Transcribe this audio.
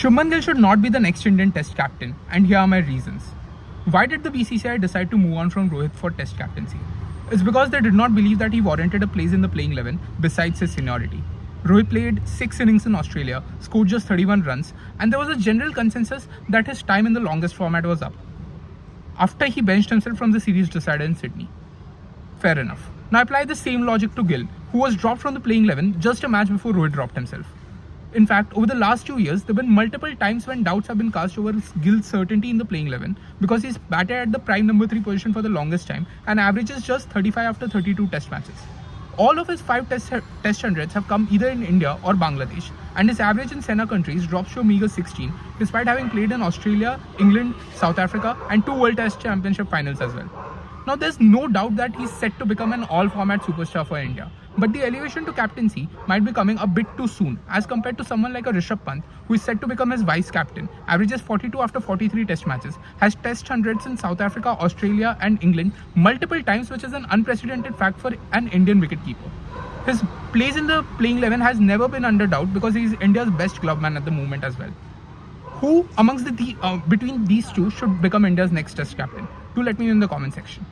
Shubman Gill should not be the next Indian Test captain, and here are my reasons. Why did the BCCI decide to move on from Rohit for Test captaincy? It's because they did not believe that he warranted a place in the playing 11 besides his seniority. Rohit played 6 innings in Australia, scored just 31 runs, and there was a general consensus that his time in the longest format was up. After he benched himself from the series decider in Sydney. Fair enough. Now apply the same logic to Gill, who was dropped from the playing 11 just a match before Rohit dropped himself. In fact, over the last 2 years, there have been multiple times when doubts have been cast over Gill's certainty in the playing 11 because he's batted at the prime number 3 position for the longest time and averages just 35 after 32 test matches. All of his 5 test hundreds have come either in India or Bangladesh, and his average in Sena countries drops to a meager 16 despite having played in Australia, England, South Africa and 2 World Test Championship finals as well. Now there's no doubt that he's set to become an all-format superstar for India, but the elevation to captaincy might be coming a bit too soon as compared to someone like a Rishabh Pant, who is set to become his vice-captain, averages 42 after 43 test matches, has test hundreds in South Africa, Australia and England multiple times, which is an unprecedented fact for an Indian wicketkeeper. His place in the playing 11 has never been under doubt because he is India's best gloveman at the moment as well. Who amongst between these two should become India's next test captain? Do let me know in the comment section.